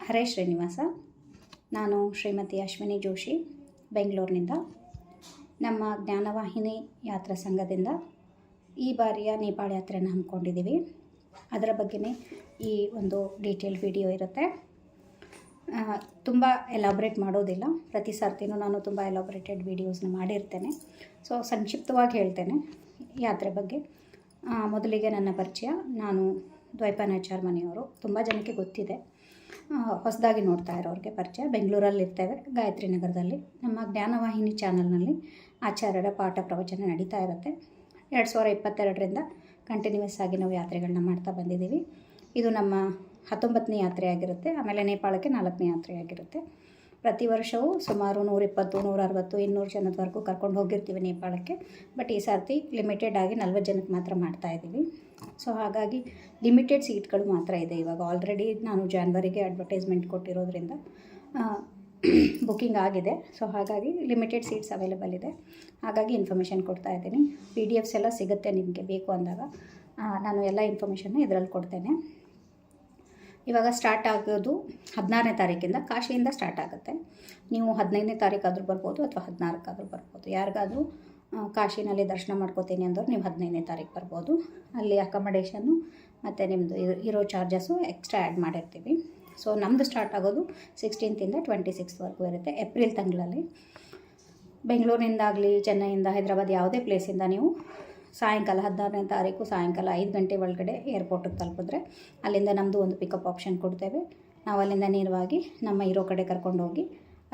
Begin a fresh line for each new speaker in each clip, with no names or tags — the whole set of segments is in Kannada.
ಹರೇ ಶ್ರೀನಿವಾಸ. ನಾನು ಶ್ರೀಮತಿ ಅಶ್ವಿನಿ ಜೋಶಿ, ಬೆಂಗಳೂರಿನಿಂದ. ನಮ್ಮ ಜ್ಞಾನವಾಹಿನಿ ಯಾತ್ರಾ ಸಂಘದಿಂದ ಈ ಬಾರಿಯ ನೇಪಾಳ ಯಾತ್ರೆಯನ್ನು ಹಮ್ಮಿಕೊಂಡಿದ್ದೀವಿ. ಅದರ ಬಗ್ಗೆನೇ ಈ ಒಂದು ಡೀಟೇಲ್ ವಿಡಿಯೋ ಇರುತ್ತೆ. ತುಂಬ ಎಲಾಬ್ರೇಟ್ ಮಾಡೋದಿಲ್ಲ. ಪ್ರತಿ ಸರ್ತಿನೂ ನಾನು ತುಂಬ ಎಲಾಬ್ರೇಟೆಡ್ ವೀಡಿಯೋಸ್ನ ಮಾಡಿರ್ತೇನೆ. ಸೊ ಸಂಕ್ಷಿಪ್ತವಾಗಿ ಹೇಳ್ತೇನೆ ಯಾತ್ರೆ ಬಗ್ಗೆ. ಮೊದಲಿಗೆ ನನ್ನ ಪರಿಚಯ. ನಾನು ದ್ವೈಪಾನಾಚಾರ್ ಮನೆಯವರು. ತುಂಬ ಜನಕ್ಕೆ ಗೊತ್ತಿದೆ, ಹೊಸದಾಗಿ ನೋಡ್ತಾ ಇರೋರಿಗೆ ಪರಿಚಯ. ಬೆಂಗಳೂರಲ್ಲಿ ಇರ್ತೇವೆ, ಗಾಯತ್ರಿ ನಗರದಲ್ಲಿ. ನಮ್ಮ ಜ್ಞಾನವಾಹಿನಿ ಚಾನಲ್ನಲ್ಲಿ ಆಚಾರ್ಯರ ಪಾಠ ಪ್ರವಚನ ನಡೀತಾ ಇರುತ್ತೆ. 2022ರಿಂದ ಕಂಟಿನ್ಯೂಸ್ ಆಗಿ ನಾವು ಯಾತ್ರೆಗಳನ್ನ ಮಾಡ್ತಾ ಬಂದಿದ್ದೀವಿ. ಇದು ನಮ್ಮ 19ನೇ ಯಾತ್ರೆ ಆಗಿರುತ್ತೆ. ಆಮೇಲೆ ನೇಪಾಳಕ್ಕೆ 4ನೇ ಯಾತ್ರೆ ಆಗಿರುತ್ತೆ. ಪ್ರತಿ ವರ್ಷವೂ ಸುಮಾರು 120, 160, 200 ಜನದವರೆಗೂ ಕರ್ಕೊಂಡು ಹೋಗಿರ್ತೀವಿ ನೇಪಾಳಕ್ಕೆ. ಬಟ್ ಈ ಸರ್ತಿ ಲಿಮಿಟೆಡ್ ಆಗಿ 40 ಜನಕ್ಕೆ ಮಾತ್ರ ಮಾಡ್ತಾಯಿದ್ದೀವಿ. ಸೊ ಹಾಗಾಗಿ ಲಿಮಿಟೆಡ್ ಸೀಟ್ಗಳು ಮಾತ್ರ ಇದೆ. ಇವಾಗ ಆಲ್ರೆಡಿ ನಾನು ಜಾನ್ವರಿಗೆ ಅಡ್ವರ್ಟೈಸ್ಮೆಂಟ್ ಕೊಟ್ಟಿರೋದ್ರಿಂದ ಬುಕ್ಕಿಂಗ್ ಆಗಿದೆ. ಸೊ ಹಾಗಾಗಿ ಲಿಮಿಟೆಡ್ ಸೀಟ್ಸ್ ಅವೈಲೇಬಲ್ ಇದೆ. ಹಾಗಾಗಿ ಇನ್ಫಾರ್ಮೇಷನ್ ಕೊಡ್ತಾ ಇದ್ದೀನಿ. PDFs ಎಲ್ಲ ಸಿಗುತ್ತೆ ನಿಮಗೆ ಬೇಕು ಅಂದಾಗ. ನಾನು ಎಲ್ಲ ಇನ್ಫಾರ್ಮೇಷನ್ನ ಇದರಲ್ಲಿ ಕೊಡ್ತೇನೆ. ಇವಾಗ ಸ್ಟಾರ್ಟ್ ಆಗೋದು 16ನೇ ತಾರೀಕಿಂದ. ಕಾಶಿಯಿಂದ ಸ್ಟಾರ್ಟ್ ಆಗುತ್ತೆ. ನೀವು 15ನೇ ತಾರೀಕಾದರೂ ಬರ್ಬೋದು ಅಥವಾ 16ಕ್ಕಾದರೂ ಬರ್ಬೋದು. ಯಾರಿಗಾದರೂ ಕಾಶಿನಲ್ಲಿ ದರ್ಶನ ಮಾಡ್ಕೋತೀನಿ ಅಂದವ್ರು ನೀವು 15ನೇ ತಾರೀಕು ಬರ್ಬೋದು. ಅಲ್ಲಿ ಅಕಮಡೇಷನ್ನು ಮತ್ತು ನಿಮ್ಮದು ಇರೋ ಚಾರ್ಜಸ್ಸು ಎಕ್ಸ್ಟ್ರಾ ಆ್ಯಡ್ ಮಾಡಿರ್ತೀವಿ. ಸೊ ನಮ್ಮದು ಸ್ಟಾರ್ಟ್ ಆಗೋದು 16th 26th ಇರುತ್ತೆ, ಏಪ್ರಿಲ್ ತಿಂಗಳಲ್ಲಿ. ಬೆಂಗಳೂರಿನಿಂದಾಗಲಿ, ಚೆನ್ನೈಯಿಂದ, ಹೈದರಾಬಾದ್ ಯಾವುದೇ ಪ್ಲೇಸಿಂದ ನೀವು ಸಾಯಂಕಾಲ 16ನೇ ತಾರೀಕು ಸಾಯಂಕಾಲ 5 ಗಂಟೆ ಒಳಗಡೆ ಏರ್ಪೋರ್ಟಿಗೆ ತಲುಪಿದ್ರೆ ಅಲ್ಲಿಂದ ನಮ್ಮದು ಒಂದು ಪಿಕಪ್ ಆಪ್ಷನ್ ಕೊಡ್ತೇವೆ. ನಾವು ಅಲ್ಲಿಂದ ನೇರವಾಗಿ ನಮ್ಮ ಇರೋ ಕಡೆ ಕರ್ಕೊಂಡೋಗಿ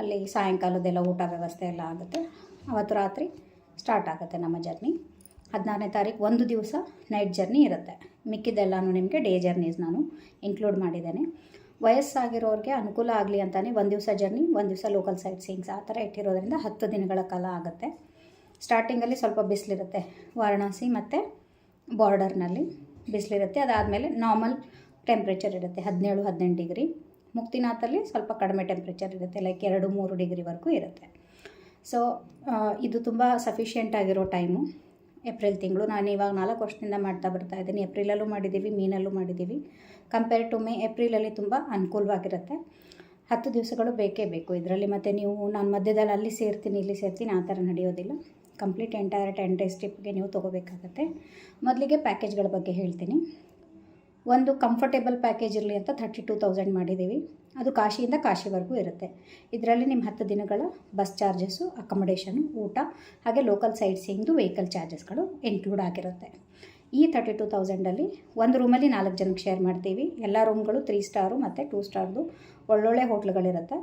ಅಲ್ಲಿ ಸಾಯಂಕಾಲದೆಲ್ಲ ಊಟ ವ್ಯವಸ್ಥೆ ಎಲ್ಲ ಆಗುತ್ತೆ. ಅವತ್ತು ರಾತ್ರಿ ಸ್ಟಾರ್ಟ್ ಆಗುತ್ತೆ ನಮ್ಮ ಜರ್ನಿ. 16ನೇ ತಾರೀಕು ಒಂದು ದಿವಸ ನೈಟ್ ಜರ್ನಿ ಇರುತ್ತೆ. ಮಿಕ್ಕಿದ್ದೆಲ್ಲನೂ ನಿಮಗೆ ಡೇ ಜರ್ನೀಸ್ ನಾನು ಇನ್ಕ್ಲೂಡ್ ಮಾಡಿದ್ದೇನೆ. ವಯಸ್ಸಾಗಿರೋರಿಗೆ ಅನುಕೂಲ ಆಗಲಿ ಅಂತಲೇ ಒಂದು ದಿವಸ ಜರ್ನಿ, ಒಂದು ದಿವಸ ಲೋಕಲ್ ಸೈಟ್ ಸೀಯಿಂಗ್ಸ್ ಆ ಥರ ಇಟ್ಟಿರೋದ್ರಿಂದ 10 ದಿನಗಳ ಕಾಲ ಆಗುತ್ತೆ. ಸ್ಟಾರ್ಟಿಂಗಲ್ಲಿ ಸ್ವಲ್ಪ ಬಿಸಿಲಿರುತ್ತೆ, ವಾರಣಾಸಿ ಮತ್ತು ಬಾರ್ಡರ್ನಲ್ಲಿ ಬಿಸಿಲಿರುತ್ತೆ. ಅದಾದಮೇಲೆ ನಾರ್ಮಲ್ ಟೆಂಪ್ರೇಚರ್ ಇರುತ್ತೆ, 17-18 ಡಿಗ್ರಿ. ಮುಕ್ತಿನಾಥಲ್ಲಿ ಸ್ವಲ್ಪ ಕಡಿಮೆ ಟೆಂಪ್ರೇಚರ್ ಇರುತ್ತೆ, ಲೈಕ್ 2-3 ಡಿಗ್ರಿವರೆಗೂ ಇರುತ್ತೆ. ಸೊ ಇದು ತುಂಬ ಸಫಿಷಿಯೆಂಟ್ ಆಗಿರೋ ಟೈಮು ಏಪ್ರಿಲ್ ತಿಂಗಳು. ನಾನು ಇವಾಗ 4 ವರ್ಷದಿಂದ ಮಾಡ್ತಾ ಬರ್ತಾಯಿದ್ದೀನಿ. ಏಪ್ರಿಲಲ್ಲೂ ಮಾಡಿದ್ದೀವಿ, ಮೇನಲ್ಲೂ ಮಾಡಿದ್ದೀವಿ. ಕಂಪೇರ್ ಟು ಮೇ, ಏಪ್ರಿಲಲ್ಲಿ ತುಂಬ ಅನುಕೂಲವಾಗಿರುತ್ತೆ. 10 ದಿವಸಗಳು ಬೇಕೇ ಬೇಕು ಇದರಲ್ಲಿ. ಮತ್ತು ನೀವು ನಾನು ಮಧ್ಯದಲ್ಲಿ ಅಲ್ಲಿ ಸೇರ್ತೀನಿ ಇಲ್ಲಿ ಸೇರ್ತೀನಿ ಆ ಥರ ನಡೆಯೋದಿಲ್ಲ. ಕಂಪ್ಲೀಟ್ ಎಂಟೈರ್ 10 ಡೇಸ್ ಟ್ರಿಪ್ಗೆ ನೀವು ತೊಗೋಬೇಕಾಗತ್ತೆ. ಮೊದಲಿಗೆ ಪ್ಯಾಕೇಜ್ಗಳ ಬಗ್ಗೆ ಹೇಳ್ತೀನಿ. ಒಂದು ಕಂಫರ್ಟೇಬಲ್ ಪ್ಯಾಕೇಜ್ ಇರಲಿ ಅಂತ 32,000 ಮಾಡಿದ್ದೀವಿ. ಅದು ಕಾಶಿಯಿಂದ ಕಾಶಿವರೆಗೂ ಇರುತ್ತೆ. ಇದರಲ್ಲಿ ನಿಮ್ಮ 10 ದಿನಗಳ ಬಸ್ ಚಾರ್ಜಸ್ಸು, ಅಕಮಡೇಷನು, ಊಟ, ಹಾಗೆ ಲೋಕಲ್ ಸೈಟ್ ಸೀಯಿಂಗ್ದು ವೆಹಿಕಲ್ ಚಾರ್ಜಸ್ಗಳು ಇನ್ಕ್ಲೂಡ್ ಆಗಿರುತ್ತೆ. ಈ 32,000ಅಲ್ಲಿ ಒಂದು ರೂಮಲ್ಲಿ 4 ಜನಕ್ಕೆ ಶೇರ್ ಮಾಡ್ತೀವಿ. ಎಲ್ಲ ರೂಮ್ಗಳು 3 ಸ್ಟಾರು ಮತ್ತು 2 ಸ್ಟಾರ್ದು ಒಳ್ಳೊಳ್ಳೆ ಹೋಟ್ಲುಗಳಿರುತ್ತೆ.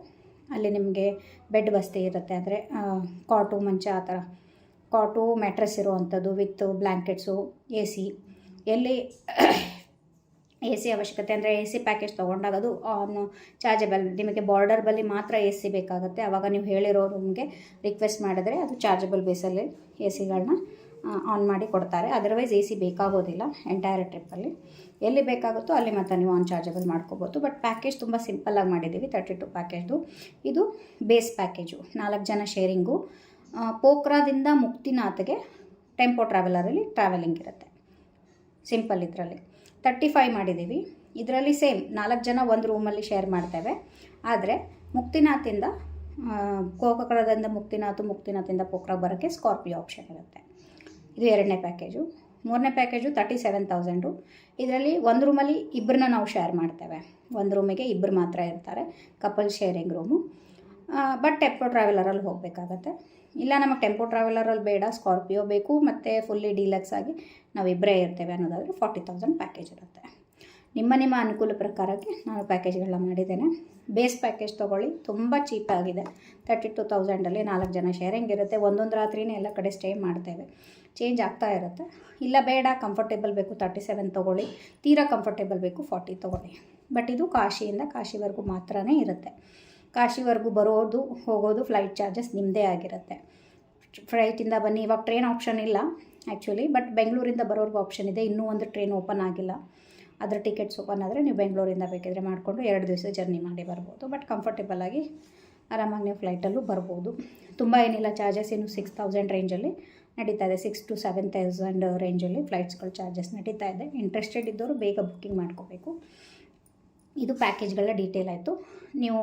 ಅಲ್ಲಿ ನಿಮಗೆ ಬೆಡ್ ವ್ಯವಸ್ಥೆ ಇರುತ್ತೆ. ಅಂದರೆ ಕಾಟು, ಮಂಚ ಆ ಥರ ಕಾಟು, ಮ್ಯಾಟ್ರೆಸ್ ಇರುವಂಥದ್ದು ವಿತ್ ಬ್ಲ್ಯಾಂಕೆಟ್ಸು, AC. ಎಲ್ಲಿ AC ಅವಶ್ಯಕತೆ ಅಂದರೆ AC ಪ್ಯಾಕೇಜ್ ತೊಗೊಂಡಾಗ ಅದು ಆನ್ ಚಾರ್ಜಬಲ್. ನಿಮಗೆ ಬಾರ್ಡರ್ ಬಳಿ ಮಾತ್ರ AC ಬೇಕಾಗುತ್ತೆ. ಆವಾಗ ನೀವು ಹೇಳಿರೋ ರೂಮ್ಗೆ ರಿಕ್ವೆಸ್ಟ್ ಮಾಡಿದ್ರೆ ಅದು ಚಾರ್ಜಬಲ್ ಬೇಸಲ್ಲಿ ACಗಳನ್ನ ಆನ್ ಮಾಡಿ ಕೊಡ್ತಾರೆ. ಅದರ್ವೈಸ್ AC ಬೇಕಾಗೋದಿಲ್ಲ ಎಂಟೈರ್ ಟ್ರಿಪ್ಪಲ್ಲಿ. ಎಲ್ಲಿ ಬೇಕಾಗುತ್ತೋ ಅಲ್ಲಿ ಮಾತ್ರ ನೀವು ಆನ್ ಚಾರ್ಜಬಲ್ ಮಾಡ್ಕೋಬೋದು. ಬಟ್ ಪ್ಯಾಕೇಜ್ ತುಂಬ ಸಿಂಪಲ್ಲಾಗಿ ಮಾಡಿದ್ದೀವಿ. 32 ಪ್ಯಾಕೇಜ್ದು ಇದು ಬೇಸ್ ಪ್ಯಾಕೇಜು. 4 ಜನ ಶೇರಿಂಗು. ಪೋಖ್ರಾದಿಂದ ಮುಕ್ತಿನಾಥ್ಗೆ ಟೆಂಪೋ ಟ್ರಾವೆಲರಲ್ಲಿ ಟ್ರಾವೆಲಿಂಗ್ ಇರುತ್ತೆ. ಸಿಂಪಲ್. ಇದರಲ್ಲಿ 35 ಮಾಡಿದ್ದೀವಿ. ಇದರಲ್ಲಿ ಸೇಮ್ 4 ಜನ ಒಂದು ರೂಮಲ್ಲಿ ಶೇರ್ ಮಾಡ್ತೇವೆ. ಆದರೆ ಮುಕ್ತಿನಾಥಿಂದ ಗೋಕರ್ಣದಿಂದ ಮುಕ್ತಿನಾಥಿಂದ ಪೋಖ್ರಾ ಬರೋಕ್ಕೆ ಸ್ಕಾರ್ಪಿಯೋ ಆಪ್ಷನ್ ಇರುತ್ತೆ. ಇದು 2ನೇ ಪ್ಯಾಕೇಜು. 3ನೇ ಪ್ಯಾಕೇಜು 37,000. ಇದರಲ್ಲಿ ಒಂದು ರೂಮಲ್ಲಿ ಇಬ್ಬರನ್ನ ನಾವು ಶೇರ್ ಮಾಡ್ತೇವೆ. ಒಂದು ರೂಮಿಗೆ ಇಬ್ಬರು ಮಾತ್ರ ಇರ್ತಾರೆ, couple sharing room. But tempo ಟ್ರಾವೆಲರಲ್ಲಿ ಹೋಗಬೇಕಾಗತ್ತೆ. ಇಲ್ಲ ನಮಗೆ ಟೆಂಪೋ ಟ್ರಾವೆಲರಲ್ಲಿ ಬೇಡ, ಸ್ಕಾರ್ಪಿಯೋ ಬೇಕು ಮತ್ತು ಫುಲ್ಲಿ ಡೀಲಕ್ಸ್ ಆಗಿ ನಾವು ಇಬ್ಬರೇ ಇರ್ತೇವೆ ಅನ್ನೋದಾದರೆ 40,000 ಪ್ಯಾಕೇಜ್ ಇರುತ್ತೆ. ನಿಮ್ಮ ಅನುಕೂಲ ಪ್ರಕಾರಕ್ಕೆ ನಾನು ಪ್ಯಾಕೇಜ್ಗಳನ್ನ ಮಾಡಿದ್ದೇನೆ. ಬೇಸ್ ಪ್ಯಾಕೇಜ್ ತೊಗೊಳ್ಳಿ, ತುಂಬ ಚೀಪಾಗಿದೆ. 32,000ಅಲ್ಲಿ 4 ಜನ ಶೇರಿಂಗ್ ಇರುತ್ತೆ. ಒಂದೊಂದು ರಾತ್ರಿನೇ ಎಲ್ಲ ಕಡೆ ಸ್ಟೇ ಮಾಡ್ತೇವೆ, ಚೇಂಜ್ ಆಗ್ತಾ ಇರುತ್ತೆ. ಇಲ್ಲ ಬೇಡ ಕಂಫರ್ಟೇಬಲ್ ಬೇಕು 37 ತೊಗೊಳ್ಳಿ, ತೀರಾ ಕಂಫರ್ಟೇಬಲ್ ಬೇಕು 40 ತೊಗೊಳ್ಳಿ. ಬಟ್ ಇದು ಕಾಶಿಯಿಂದ ಕಾಶಿವರೆಗೂ ಮಾತ್ರ ಇರುತ್ತೆ. ಕಾಶಿವರೆಗೂ ಬರೋದು ಹೋಗೋದು ಫ್ಲೈಟ್ ಚಾರ್ಜಸ್ ನಿಮ್ಮದೇ ಆಗಿರುತ್ತೆ. ಫ್ಲೈಟಿಂದ ಬನ್ನಿ. ಇವಾಗ ಟ್ರೈನ್ ಆಪ್ಷನ್ ಇಲ್ಲ ಆ್ಯಕ್ಚುಲಿ, ಬಟ್ ಬೆಂಗಳೂರಿಂದ ಬರೋರ್ಗೂ ಆಪ್ಷನ್ ಇದೆ. ಇನ್ನೂ ಒಂದು ಟ್ರೈನ್ ಓಪನ್ ಆಗಿಲ್ಲ. ಅದರ ಟಿಕೆಟ್ಸ್ ಓಪನ್ ಆದರೆ ನೀವು ಬೆಂಗಳೂರಿಂದ ಬೇಕಿದ್ರೆ ಮಾಡಿಕೊಂಡು 2 ದಿವಸ ಜರ್ನಿ ಮಾಡಿ ಬರ್ಬೋದು. ಬಟ್ ಕಂಫರ್ಟೇಬಲಾಗಿ ಆರಾಮಾಗಿ ನೀವು ಫ್ಲೈಟಲ್ಲೂ ಬರ್ಬೋದು. ತುಂಬ ಏನಿಲ್ಲ, ಚಾರ್ಜಸ್ ಏನು 6,000 ರೇಂಜಲ್ಲಿ ನಡೀತಾ ಇದೆ. 6,000 to 7,000 ರೇಂಜಲ್ಲಿ ಫ್ಲೈಟ್ಸ್ಗಳ ಚಾರ್ಜಸ್ ನಡೀತಾ ಇದೆ. ಇಂಟ್ರೆಸ್ಟೆಡ್ ಇದ್ದವರು ಬೇಗ ಬುಕ್ಕಿಂಗ್ ಮಾಡ್ಕೋಬೇಕು. ಇದು ಪ್ಯಾಕೇಜ್ಗಳ ಡೀಟೇಲ್ ಆಯಿತು. ನೀವು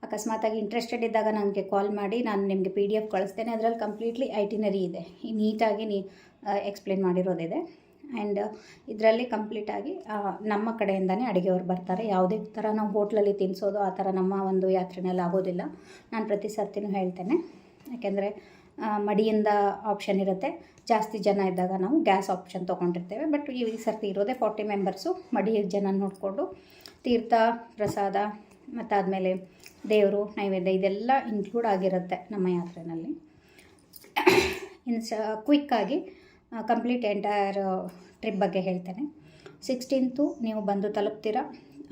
ಅಕಸ್ಮಾತಾಗಿ ಇಂಟ್ರೆಸ್ಟೆಡ್ ಇದ್ದಾಗ ನನಗೆ ಕಾಲ್ ಮಾಡಿ, ನಾನು ನಿಮಗೆ PDF ಕಳಿಸ್ತೇನೆ. ಅದರಲ್ಲಿ ಕಂಪ್ಲೀಟ್ಲಿ ಐಟಿನರಿ ಇದೆ, ನೀಟಾಗಿ ಎಕ್ಸ್ಪ್ಲೇನ್ ಮಾಡಿರೋದಿದೆ. ಆ್ಯಂಡ್ ಇದರಲ್ಲಿ ಕಂಪ್ಲೀಟಾಗಿ ನಮ್ಮ ಕಡೆಯಿಂದನೇ ಅಡುಗೆಯವ್ರು ಬರ್ತಾರೆ. ಯಾವುದೇ ಥರ ನಾವು ಹೋಟ್ಲಲ್ಲಿ ತಿನ್ನಿಸೋದು ಆ ಥರ ನಮ್ಮ ಒಂದು ಯಾತ್ರೆನಲ್ಲಿ ಆಗೋದಿಲ್ಲ. ನಾನು ಪ್ರತಿ ಸರ್ತಿನೂ ಹೇಳ್ತೇನೆ, ಯಾಕೆಂದರೆ ಮಡಿಯಿಂದ ಆಪ್ಷನ್ ಇರುತ್ತೆ. ಜಾಸ್ತಿ ಜನ ಇದ್ದಾಗ ನಾವು ಗ್ಯಾಸ್ ಆಪ್ಷನ್ ತೊಗೊಂಡಿರ್ತೇವೆ. ಬಟ್ ಈ ಸರ್ತಿ ಇರೋದೇ 40 ಮೆಂಬರ್ಸು. ಮಡಿ ಜನ ನೋಡಿಕೊಂಡು ತೀರ್ಥ ಪ್ರಸಾದ ಮತ್ತು ಆದಮೇಲೆ ದೇವರು ನೈವೇದ್ಯ ಇದೆಲ್ಲ ಇನ್ಕ್ಲೂಡ್ ಆಗಿರುತ್ತೆ ನಮ್ಮ ಯಾತ್ರೆಯಲ್ಲಿ. ಕ್ವಿಕ್ಕಾಗಿ ಕಂಪ್ಲೀಟ್ ಎಂಟೈರ್ ಟ್ರಿಪ್ ಬಗ್ಗೆ ಹೇಳ್ತೇನೆ. 16th ನೀವು ಬಂದು ತಲುಪ್ತೀರಾ.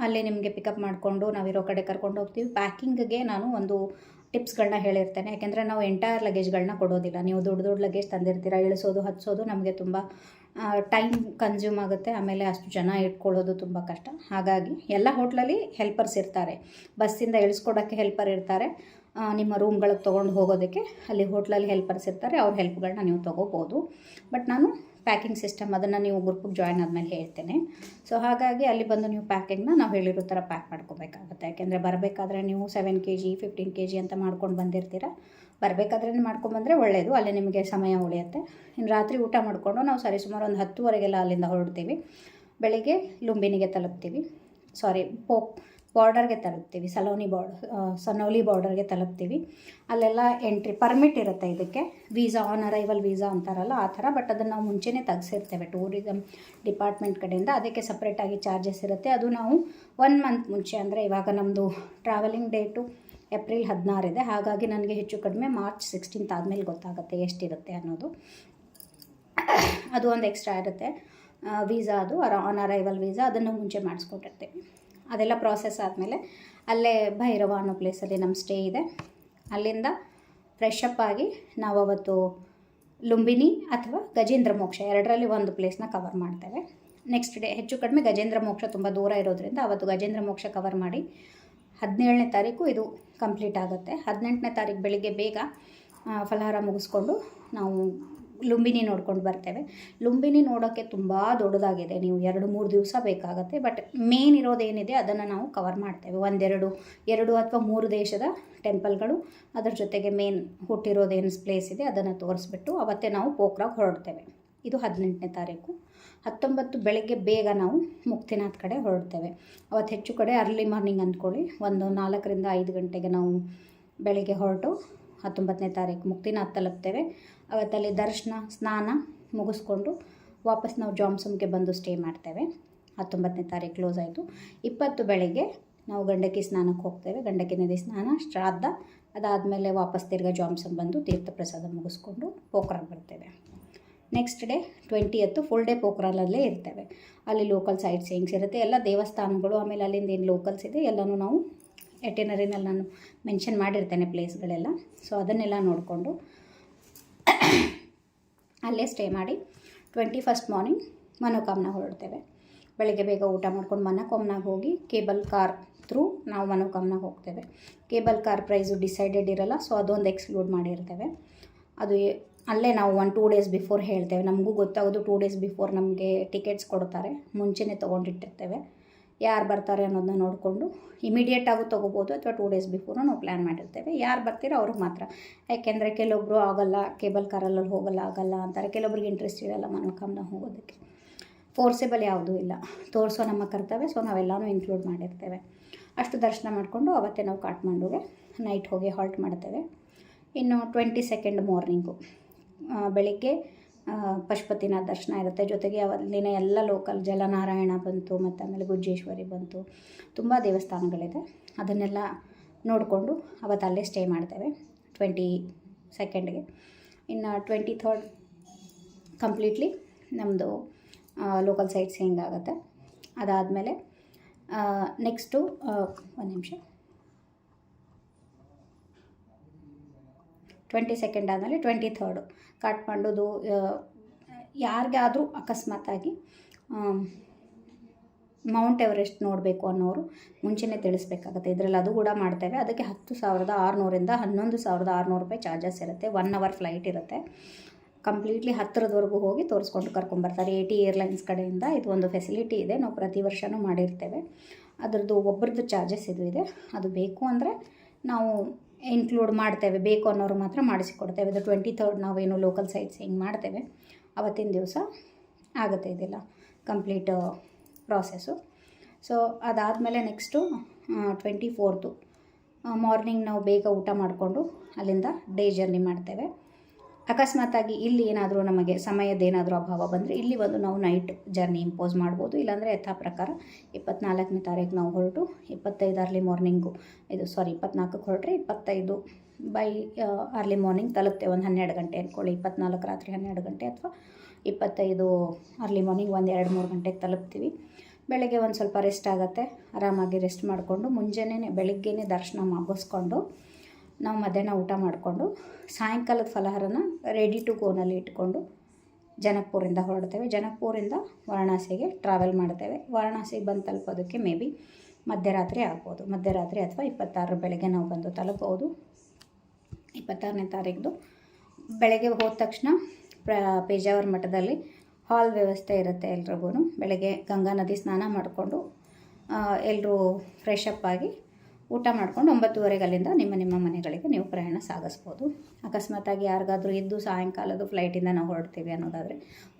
ಅಲ್ಲಿ ನಿಮಗೆ ಪಿಕಪ್ ಮಾಡಿಕೊಂಡು ನಾವಿರೋ ಕಡೆ ಕರ್ಕೊಂಡು ಹೋಗ್ತೀವಿ. ಪ್ಯಾಕಿಂಗ್ಗೆ ನಾನು ಒಂದು ಟಿಪ್ಸ್ಗಳನ್ನ ಹೇಳಿರ್ತೇನೆ, ಯಾಕೆಂದರೆ ನಾವು ಎಂಟೈರ್ ಲಗೇಜ್ಗಳನ್ನ ಕೊಡೋದಿಲ್ಲ. ನೀವು ದೊಡ್ಡ ಲಗೇಜ್ ತಂದಿರ್ತೀರ, ಇಳಿಸೋದು ಹತ್ಸೋದು ನಮಗೆ ತುಂಬ ಟೈಮ್ ಕನ್ಸ್ಯೂಮ್ ಆಗುತ್ತೆ. ಆಮೇಲೆ ಅಷ್ಟು ಜನ ಇಟ್ಕೊಳ್ಳೋದು ತುಂಬ ಕಷ್ಟ. ಹಾಗಾಗಿ ಎಲ್ಲ ಹೋಟ್ಲಲ್ಲಿ ಹೆಲ್ಪರ್ಸ್ ಇರ್ತಾರೆ, ಬಸ್ಸಿಂದ ಇಳಿಸ್ಕೊಡೋಕ್ಕೆ ಹೆಲ್ಪರ್ ಇರ್ತಾರೆ, ನಿಮ್ಮ ರೂಮ್ಗಳಿಗೆ ತೊಗೊಂಡು ಹೋಗೋದಕ್ಕೆ ಅಲ್ಲಿ ಹೋಟ್ಲಲ್ಲಿ ಹೆಲ್ಪರ್ಸ್ ಇರ್ತಾರೆ. ಅವ್ರ ಹೆಲ್ಪ್ಗಳನ್ನ ನೀವು ತೊಗೋಬೋದು. ಬಟ್ ನಾನು ಪ್ಯಾಕಿಂಗ್ ಸಿಸ್ಟಮ್ ಅದನ್ನು ನೀವು ಗ್ರೂಪಿಗೆ ಜಾಯ್ನ್ ಆದಮೇಲೆ ಹೇಳ್ತೇನೆ. ಸೊ ಹಾಗಾಗಿ ಅಲ್ಲಿ ಬಂದು ನೀವು ಪ್ಯಾಕಿಂಗ್ನ ನಾವು ಹೇಳಿರೋ ಥರ ಪ್ಯಾಕ್ ಮಾಡ್ಕೋಬೇಕಾಗುತ್ತೆ. ಯಾಕೆಂದರೆ ಬರಬೇಕಾದ್ರೆ ನೀವು 7 kg 15 kg ಅಂತ ಮಾಡ್ಕೊಂಡು ಬಂದಿರ್ತೀರ. ಬರಬೇಕಾದ್ರೆ ಮಾಡ್ಕೊಂಬಂದರೆ ಒಳ್ಳೆಯದು, ಅಲ್ಲಿ ನಿಮಗೆ ಸಮಯ ಉಳಿಯುತ್ತೆ. ಇನ್ನು ರಾತ್ರಿ ಊಟ ಮಾಡಿಕೊಂಡು ನಾವು ಸರಿಸುಮಾರು ಒಂದು 10:30 ಅಲ್ಲಿಂದ ಹೊರಡ್ತೀವಿ. ಬೆಳಿಗ್ಗೆ ಲುಂಬಿನಿಗೆ ತಲುಪ್ತೀವಿ, ಬಾರ್ಡರ್ಗೆ ತಲುಪ್ತೀವಿ, ಸನೌಲಿ ಬಾರ್ಡರ್ಗೆ ತಲುಪ್ತೀವಿ. ಅಲ್ಲೆಲ್ಲ ಎಂಟ್ರಿ ಪರ್ಮಿಟ್ ಇರುತ್ತೆ ಇದಕ್ಕೆ, ವೀಸಾ ಆನ್ ಅರೈವಲ್ ವೀಸಾ ಅಂತಾರಲ್ಲ ಆ ಥರ. ಬಟ್ ಅದನ್ನು ನಾವು ಮುಂಚೆನೇ ತೆಗೆಸಿರ್ತೇವೆ ಟೂರಿಸಮ್ ಡಿಪಾರ್ಟ್ಮೆಂಟ್ ಕಡೆಯಿಂದ. ಅದಕ್ಕೆ ಸಪ್ರೇಟಾಗಿ ಚಾರ್ಜಸ್ ಇರುತ್ತೆ. ಅದು ನಾವು 1 ಮಂತ್ ಮುಂಚೆ, ಅಂದರೆ ಇವಾಗ ನಮ್ಮದು ಟ್ರಾವೆಲಿಂಗ್ ಡೇಟು ಏಪ್ರಿಲ್ 16 ಇದೆ. ಹಾಗಾಗಿ ನನಗೆ ಹೆಚ್ಚು ಕಡಿಮೆ ಮಾರ್ಚ್ 16 ಆದಮೇಲೆ ಗೊತ್ತಾಗುತ್ತೆ ಎಷ್ಟಿರುತ್ತೆ ಅನ್ನೋದು. ಅದು ಒಂದು ಎಕ್ಸ್ಟ್ರಾ ಇರುತ್ತೆ ವೀಸಾ, ಅದು ಆನ್ ಅರೈವಲ್ ವೀಸಾ. ಅದನ್ನು ಮುಂಚೆ ಮಾಡಿಸ್ಕೊಟ್ಟಿರ್ತೀವಿ. ಅದೆಲ್ಲ ಪ್ರಾಸೆಸ್ ಆದಮೇಲೆ ಅಲ್ಲೇ ಭೈರವ ಅನ್ನೋ ಪ್ಲೇಸಲ್ಲಿ ನಮ್ಮ ಸ್ಟೇ ಇದೆ. ಅಲ್ಲಿಂದ ಫ್ರೆಶ್ ಅಪ್ ಆಗಿ ನಾವು ಅವತ್ತು ಲುಂಬಿನಿ ಅಥವಾ ಗಜೇಂದ್ರ ಮೋಕ್ಷ ಎರಡರಲ್ಲಿ ಒಂದು ಪ್ಲೇಸ್ನ ಕವರ್ ಮಾಡ್ತೇವೆ. ನೆಕ್ಸ್ಟ್ ಡೇ ಹೆಚ್ಚು ಕಡಿಮೆ ಗಜೇಂದ್ರ ಮೋಕ್ಷ ತುಂಬ ದೂರ ಇರೋದ್ರಿಂದ ಅವತ್ತು ಗಜೇಂದ್ರ ಮೋಕ್ಷ ಕವರ್ ಮಾಡಿ 17ನೇ ತಾರೀಕು ಇದು ಕಂಪ್ಲೀಟ್ ಆಗುತ್ತೆ. 18ನೇ ತಾರೀಕು ಬೆಳಿಗ್ಗೆ ಬೇಗ ಫಲಹಾರ ಮುಗಿಸ್ಕೊಂಡು ನಾವು ಲುಂಬಿನಿ ನೋಡ್ಕೊಂಡು ಬರ್ತೇವೆ. ಲುಂಬಿನಿ ನೋಡೋಕ್ಕೆ ತುಂಬ ದೊಡ್ಡದಾಗಿದೆ, ನೀವು 2-3 ದಿವಸ ಬೇಕಾಗುತ್ತೆ. ಬಟ್ ಮೇನ್ ಇರೋದೇನಿದೆ ಅದನ್ನು ನಾವು ಕವರ್ ಮಾಡ್ತೇವೆ. 2 ಅಥವಾ 3 ದೇಶದ ಟೆಂಪಲ್ಗಳು, ಅದರ ಜೊತೆಗೆ ಮೇನ್ ಹುಟ್ಟಿರೋದೇನು ಪ್ಲೇಸ್ ಇದೆ ಅದನ್ನು ತೋರಿಸ್ಬಿಟ್ಟು ಅವತ್ತೇ ನಾವು ಪೋಖ್ರಾಗೆ ಹೊರಡ್ತೇವೆ. ಇದು 18ನೇ ತಾರೀಕು. 19 ಬೆಳಗ್ಗೆ ಬೇಗ ನಾವು ಮುಕ್ತಿನಾಥ್ ಕಡೆ ಹೊರಡ್ತೇವೆ. ಅವತ್ತು ಹೆಚ್ಚು ಕಡೆ ಅರ್ಲಿ ಮಾರ್ನಿಂಗ್ ಅಂದ್ಕೊಳ್ಳಿ, ಒಂದು 4ರಿಂದ 5 ಗಂಟೆಗೆ ನಾವು ಬೆಳಗ್ಗೆ ಹೊರಟು 19ನೇ ತಾರೀಕು ಮುಕ್ತಿನಾಥ್ ತಲುಪ್ತೇವೆ. ಅವತ್ತಲ್ಲಿ ದರ್ಶನ ಸ್ನಾನ ಮುಗಿಸ್ಕೊಂಡು ವಾಪಸ್ ನಾವು ಜಾಮ್ಸಮ್ಗೆ ಬಂದು ಸ್ಟೇ ಮಾಡ್ತೇವೆ. 19ನೇ ತಾರೀಕು ಕ್ಲೋಸ್ ಆಯಿತು. 20 ಬೆಳಗ್ಗೆ ನಾವು ಗಂಡಕಿ ಸ್ನಾನಕ್ಕೆ ಹೋಗ್ತೇವೆ. ಗಂಡಕಿ ನದಿ ಸ್ನಾನ, ಶ್ರಾದ್ದ, ಅದಾದಮೇಲೆ ವಾಪಸ್ ತಿರ್ಗಾ ಜಾಮ್ಸಮ್ ಬಂದು ತೀರ್ಥ ಪ್ರಸಾದ ಮುಗಿಸ್ಕೊಂಡು ಪೋಖ್ರಾಗೆ ಬರ್ತೇವೆ. Next day 20th full day ಪೋಖ್ರಾಲಲ್ಲೇ ಇರ್ತೇವೆ. ಅಲ್ಲಿ ಲೋಕಲ್ ಸೈಟ್ ಸೀಯಿಂಗ್ಸ್ ಇರುತ್ತೆ, ಎಲ್ಲ ದೇವಸ್ಥಾನಗಳು, ಆಮೇಲೆ ಅಲ್ಲಿಂದ ಏನು ಲೋಕಲ್ಸ್ ಇದೆ ಎಲ್ಲನೂ ನಾವು ಎಟಿನರಿನಲ್ಲಿ ನಾನು ಮೆನ್ಷನ್ ಮಾಡಿರ್ತೇನೆ ಪ್ಲೇಸ್ಗಳೆಲ್ಲ. ಸೊ ಅದನ್ನೆಲ್ಲ ನೋಡಿಕೊಂಡು ಅಲ್ಲೇ ಸ್ಟೇ ಮಾಡಿ 21st ಮಾರ್ನಿಂಗ್ ಮನೋಕಾಮ್ನ ಹೊರಡ್ತೇವೆ. ಬೆಳಗ್ಗೆ ಬೇಗ ಊಟ ಮಾಡ್ಕೊಂಡು ಮನೋಕಾಮ್ನಾಗ ಹೋಗಿ ಕೇಬಲ್ ಕಾರ್ ಥ್ರೂ ನಾವು ಮನೋಕಾಮ್ನಾಗ ಹೋಗ್ತೇವೆ. ಕೇಬಲ್ ಕಾರ್ ಪ್ರೈಸು ಡಿಸೈಡೆಡ್ ಇರೋಲ್ಲ, ಸೊ ಅದೊಂದು ಎಕ್ಸ್ಕ್ಲೂಡ್ ಮಾಡಿರ್ತೇವೆ. ಅದು ಅಲ್ಲೇ ನಾವು 1-2 ಡೇಸ್ ಬಿಫೋರ್ ಹೇಳ್ತೇವೆ. ನಮಗೂ ಗೊತ್ತಾಗೋದು 2 ಡೇಸ್ ಬಿಫೋರ್ ನಮಗೆ ಟಿಕೆಟ್ಸ್ ಕೊಡ್ತಾರೆ, ಮುಂಚೆನೇ ತೊಗೊಂಡಿಟ್ಟಿರ್ತೇವೆ. ಯಾರು ಬರ್ತಾರೆ ಅನ್ನೋದನ್ನ ನೋಡಿಕೊಂಡು ಇಮಿಡಿಯೇಟಾಗೂ ತೊಗೋಬೋದು, ಅಥವಾ 2 ಡೇಸ್ ಬಿಫೋರು ನಾವು ಪ್ಲ್ಯಾನ್ ಮಾಡಿರ್ತೇವೆ. ಯಾರು ಬರ್ತೀರೋ ಅವ್ರಿಗೆ ಮಾತ್ರ. ಯಾಕೆಂದರೆ ಕೆಲವೊಬ್ಬರು ಆಗೋಲ್ಲ, ಕೇಬಲ್ ಕಾರಲ್ಲಿ ಆಗಲ್ಲ ಅಂತಾರೆ. ಕೆಲವೊಬ್ರಿಗೆ ಇಂಟ್ರೆಸ್ಟ್ ಇರೋಲ್ಲ ಮನೋಕಾಮ್ನ ಹೋಗೋದಕ್ಕೆ. ಫೋರ್ಸೇಬಲ್ ಯಾವುದೂ ಇಲ್ಲ, ತೋರಿಸೋ ನಮ್ಮ ಕರ್ತವ್ಯ. ಸೊ ನಾವೆಲ್ಲನೂ ಇನ್ಕ್ಲೂಡ್ ಮಾಡಿರ್ತೇವೆ. ಅಷ್ಟು ದರ್ಶನ ಮಾಡಿಕೊಂಡು ಅವತ್ತೇ ನಾವು ಕಾಠ್ಮಂಡುಗೆ ನೈಟ್ ಹೋಗಿ ಹಾಲ್ಟ್ ಮಾಡ್ತೇವೆ. ಇನ್ನು 22nd ಮಾರ್ನಿಂಗು ಬೆಳಿಗ್ಗೆ ಪಶುಪತಿನಾಥ ದರ್ಶನ ಇರುತ್ತೆ. ಜೊತೆಗೆ ಅಲ್ಲಿನ ಎಲ್ಲ ಲೋಕಲ್ ಜಲನಾರಾಯಣ ಬಂತು, ಮತ್ತು ಆಮೇಲೆ ಗುಜ್ಜೇಶ್ವರಿ ಬಂತು, ತುಂಬ ದೇವಸ್ಥಾನಗಳಿದೆ. ಅದನ್ನೆಲ್ಲ ನೋಡಿಕೊಂಡು ಅವತ್ತು ಅಲ್ಲೇ ಸ್ಟೇ ಮಾಡ್ತೇವೆ 22nd. ಇನ್ನು 23rd ಕಂಪ್ಲೀಟ್ಲಿ ನಮ್ಮದು ಲೋಕಲ್ ಸೈಟ್ ಸೀಯಿಂಗ್ ಆಗುತ್ತೆ. ಅದಾದಮೇಲೆ ನೆಕ್ಸ್ಟು ಒಂದು ನಿಮಿಷ 22nd ಆದಮೇಲೆ 23rd ಕಾಠ್ಮಂಡುದು ಯಾರಿಗಾದರೂ ಅಕಸ್ಮಾತಾಗಿ ಮೌಂಟ್ ಎವರೆಸ್ಟ್ ನೋಡಬೇಕು ಅನ್ನೋರು ಮುಂಚೆನೇ ತಿಳಿಸ್ಬೇಕಾಗುತ್ತೆ. ಇದರಲ್ಲಿ ಅದು ಕೂಡ ಮಾಡ್ತೇವೆ. ಅದಕ್ಕೆ 10,600ರಿಂದ 11,600 ರೂಪಾಯಿ ಚಾರ್ಜಸ್ ಇರುತ್ತೆ. 1 hour ಫ್ಲೈಟ್ ಇರುತ್ತೆ. ಕಂಪ್ಲೀಟ್ಲಿ ಹತ್ತಿರದವರೆಗೂ ಹೋಗಿ ತೋರಿಸ್ಕೊಂಡು ಕರ್ಕೊಂಬರ್ತಾರೆ. AT ಏರ್ಲೈನ್ಸ್ ಕಡೆಯಿಂದ ಇದು ಒಂದು ಫೆಸಿಲಿಟಿ ಇದೆ, ನಾವು ಪ್ರತಿ ವರ್ಷವೂ ಮಾಡಿರ್ತೇವೆ. ಅದರದ್ದು ಒಬ್ಬರದ್ದು ಚಾರ್ಜಸ್ ಇದು ಇದೆ. ಅದು ಬೇಕು ಅಂದರೆ ನಾವು ಇನ್ಕ್ಲೂಡ್ ಮಾಡ್ತೇವೆ, ಬೇಕು ಅನ್ನೋರು ಮಾತ್ರ ಮಾಡಿಸಿಕೊಡ್ತೇವೆ. ಅದು 23rd ನಾವೇನು ಲೋಕಲ್ ಸೈಟ್ ಸೀಯಿಂಗ್ ಮಾಡ್ತೇವೆ ಅವತ್ತಿನ ದಿವಸ ಆಗುತ್ತೆ ಇದೆಲ್ಲ ಕಂಪ್ಲೀಟ್ ಪ್ರಾಸೆಸ್ಸು. ಸೊ ಅದಾದಮೇಲೆ ನೆಕ್ಸ್ಟು 24th ಮಾರ್ನಿಂಗ್ ನಾವು ಬೇಗ ಊಟ ಮಾಡಿಕೊಂಡು ಅಲ್ಲಿಂದ ಡೇ ಜರ್ನಿ ಮಾಡ್ತೇವೆ. ಅಕಸ್ಮಾತಾಗಿ ಇಲ್ಲಿ ಏನಾದರೂ ನಮಗೆ ಸಮಯದ್ದೇನಾದರೂ ಅಭಾವ ಬಂದರೆ ಇಲ್ಲಿ ಒಂದು ನಾವು ನೈಟ್ ಜರ್ನಿ ಇಂಪೋಸ್ ಮಾಡ್ಬೋದು. ಇಲ್ಲಾಂದರೆ ಯಥಾ ಪ್ರಕಾರ 24ನೇ ತಾರೀಕು ನಾವು ಹೊರಟು 25 ಅರ್ಲಿ ಮಾರ್ನಿಂಗು 24ಕ್ಕೆ ಹೊರಟ್ರೆ 25 ಬೈ ಅರ್ಲಿ ಮಾರ್ನಿಂಗ್ ತಲುಪ್ತೇವೆ. ಒಂದು 12 ಗಂಟೆ ಅಂದ್ಕೊಳ್ಳಿ, 24 ರಾತ್ರಿ 12 ಗಂಟೆ ಅಥವಾ 25 ಅರ್ಲಿ ಮಾರ್ನಿಂಗ್ ಒಂದು 2-3 ಗಂಟೆಗೆ ತಲುಪ್ತೀವಿ. ಬೆಳಗ್ಗೆ ಒಂದು ಸ್ವಲ್ಪ ರೆಸ್ಟ್ ಆಗುತ್ತೆ, ಆರಾಮಾಗಿ ರೆಸ್ಟ್ ಮಾಡಿಕೊಂಡು ಮುಂಜಾನೆ ಬೆಳಗ್ಗೆನೇ ದರ್ಶನ ಮುಗಿಸ್ಕೊಂಡು ನಾವು ಮಧ್ಯಾಹ್ನ ಊಟ ಮಾಡಿಕೊಂಡು ಸಾಯಂಕಾಲದ ಫಲಹಾರನ ರೆಡಿ ಟು ಗೋನಲ್ಲಿ ಇಟ್ಕೊಂಡು ಜನಕ್ಪುರಿಂದ ಹೊರಡ್ತೇವೆ. ಜನಕ್ಪುರಿಂದ ವಾರಣಾಸಿಗೆ ಟ್ರಾವೆಲ್ ಮಾಡ್ತೇವೆ. ವಾರಣಾಸಿಗೆ ಬಂದು ತಲುಪೋದಕ್ಕೆ ಮೇ ಬಿ ಮಧ್ಯರಾತ್ರಿ ಆಗ್ಬೋದು. ಮಧ್ಯರಾತ್ರಿ ಅಥವಾ 26 ಬೆಳಗ್ಗೆ ನಾವು ಬಂದು ತಲುಪಬಹುದು. 26ನೇ ತಾರೀಕು ಬೆಳಗ್ಗೆ ಹೋದ ತಕ್ಷಣ ಪೇಜಾವರ ಮಠದಲ್ಲಿ ಹಾಲ್ ವ್ಯವಸ್ಥೆ ಇರುತ್ತೆ. ಎಲ್ರಿಗೂ ಬೆಳಗ್ಗೆ ಗಂಗಾ ನದಿ ಸ್ನಾನ ಮಾಡಿಕೊಂಡು ಎಲ್ಲರೂ ಫ್ರೆಶ್ ಅಪ್ ಆಗಿ ಊಟ ಮಾಡ್ಕೊಂಡು 9:30 ಅಲ್ಲಿಂದ ನಿಮ್ಮ ಮನೆಗಳಿಗೆ ನೀವು ಪ್ರಯಾಣ ಸಾಗಿಸ್ಬೋದು. ಅಕಸ್ಮಾತಾಗಿ ಯಾರಿಗಾದರೂ ಇದ್ದು ಸಾಯಂಕಾಲದ ಫ್ಲೈಟಿಂದ ನಾವು ಹೊರಡ್ತೀವಿ ಅನ್ನೋದಾದರೆ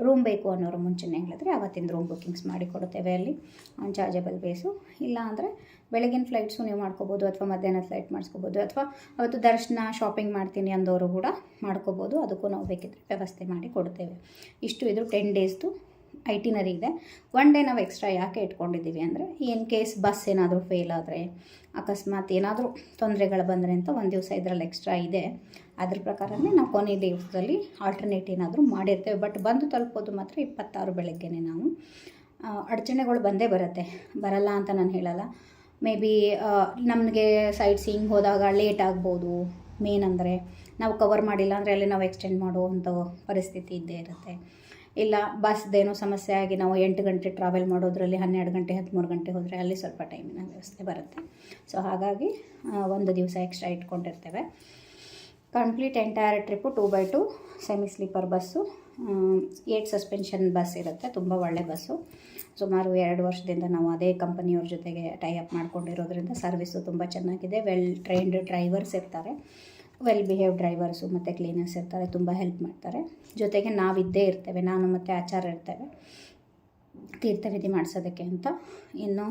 ರೂಮ್ ಬೇಕು ಅನ್ನೋರು ಮುಂಚೆನೇ ಹೇಳಿದ್ರೆ ಅವತ್ತಿನ ರೂಮ್ ಬುಕ್ಕಿಂಗ್ಸ್ ಮಾಡಿ ಕೊಡ್ತೇವೆ ಅಲ್ಲಿ ಆನ್ ಚಾರ್ಜಬಲ್ ಬೇಸು. ಇಲ್ಲ ಅಂದರೆ ಬೆಳಗಿನ ಫ್ಲೈಟ್ಸು ನೀವು ಮಾಡ್ಕೋಬೋದು ಅಥವಾ ಮಧ್ಯಾಹ್ನ ಫ್ಲೈಟ್ ಮಾಡಿಸ್ಕೋಬೋದು, ಅಥವಾ ಅವತ್ತು ದರ್ಶನ ಶಾಪಿಂಗ್ ಮಾಡ್ತೀನಿ ಅಂದವರು ಕೂಡ ಮಾಡ್ಕೋಬೋದು. ಅದಕ್ಕೂ ನಾವು ಬೇಕಿದ್ದರೆ ವ್ಯವಸ್ಥೆ ಮಾಡಿ ಕೊಡ್ತೇವೆ. ಇಷ್ಟು ಇದು 10 ಡೇಸ್ದು ಐಟಿನರಿ ಇದೆ. 1 ಡೇ ನಾವು ಎಕ್ಸ್ಟ್ರಾ ಯಾಕೆ ಇಟ್ಕೊಂಡಿದ್ದೀವಿ ಅಂದರೆ ಇನ್ ಕೇಸ್ ಬಸ್ ಏನಾದರೂ ಫೇಲ್ ಆದರೆ, ಅಕಸ್ಮಾತ್ ಏನಾದರೂ ತೊಂದರೆಗಳು ಬಂದರೆ ಅಂತ 1 ದಿವಸ ಇದರಲ್ಲಿ ಎಕ್ಸ್ಟ್ರಾ ಇದೆ. ಅದ್ರ ಪ್ರಕಾರನೇ ನಾವು ಕೊನೆ ದಿವಸದಲ್ಲಿ ಆಲ್ಟರ್ನೇಟ್ ಏನಾದರೂ ಮಾಡಿರ್ತೇವೆ. ಬಟ್ ಬಂದು ತಲುಪೋದು ಮಾತ್ರ 26 ಬೆಳಗ್ಗೆನೇ. ನಾವು ಅಡಚಣೆಗಳು ಬಂದೇ ಬರಲ್ಲ ಅಂತ ನಾನು ಹೇಳಲ್ಲ. ಮೇ ಬಿ ನಮಗೆ ಸೈಟ್ ಸೀಯಿಂಗ್ ಹೋದಾಗ ಲೇಟ್ ಆಗ್ಬೋದು. ಮೇನ್ ಅಂದರೆ ನಾವು ಕವರ್ ಮಾಡಿಲ್ಲ ಅಂದರೆ ಅಲ್ಲಿ ನಾವು ಎಕ್ಸ್ಟೆಂಡ್ ಮಾಡುವಂಥ ಪರಿಸ್ಥಿತಿ ಇದ್ದೇ ಇರುತ್ತೆ. ಇಲ್ಲ ಬಸ್ದೇನೋ ಸಮಸ್ಯೆ ಆಗಿ ನಾವು 8 ಗಂಟೆ ಟ್ರಾವೆಲ್ ಮಾಡೋದ್ರಲ್ಲಿ 12 ಗಂಟೆ 13 ಗಂಟೆ ಹೋದರೆ ಅಲ್ಲಿ ಸ್ವಲ್ಪ ಟೈಮಿನ ವ್ಯವಸ್ಥೆ ಬರುತ್ತೆ. ಸೊ ಹಾಗಾಗಿ 1 ದಿವಸ ಎಕ್ಸ್ಟ್ರಾ ಇಟ್ಕೊಂಡಿರ್ತೇವೆ. Complete entire trip 2x2 semi sleeper bus, 8 suspension bus ಇರುತ್ತೆ. ತುಂಬ ಒಳ್ಳೆ ಬಸ್ಸು. ಸುಮಾರು 2 ವರ್ಷದಿಂದ ನಾವು ಅದೇ ಕಂಪನಿಯವ್ರ ಜೊತೆಗೆ ಟೈ ಅಪ್ ಮಾಡ್ಕೊಂಡಿರೋದ್ರಿಂದ ಸರ್ವಿಸು ತುಂಬ ಚೆನ್ನಾಗಿದೆ. ವೆಲ್ ಟ್ರೈನ್ಡ್ ಡ್ರೈವರ್ಸ್ ಇರ್ತಾರೆ, ವೆಲ್ ಬಿಹೇವ್ ಡ್ರೈವರ್ಸು ಮತ್ತು ಕ್ಲೀನರ್ಸ್ ಇರ್ತಾರೆ, ತುಂಬ ಹೆಲ್ಪ್ ಮಾಡ್ತಾರೆ. ಜೊತೆಗೆ ನಾವಿದ್ದೇ ಇರ್ತೇವೆ, ನಾನು ಮತ್ತು ಆಚಾರ್ಯ ಇರ್ತೇವೆ ತೀರ್ಥವಿಧಿ ಮಾಡಿಸೋದಕ್ಕೆ ಅಂತ. ಇನ್ನು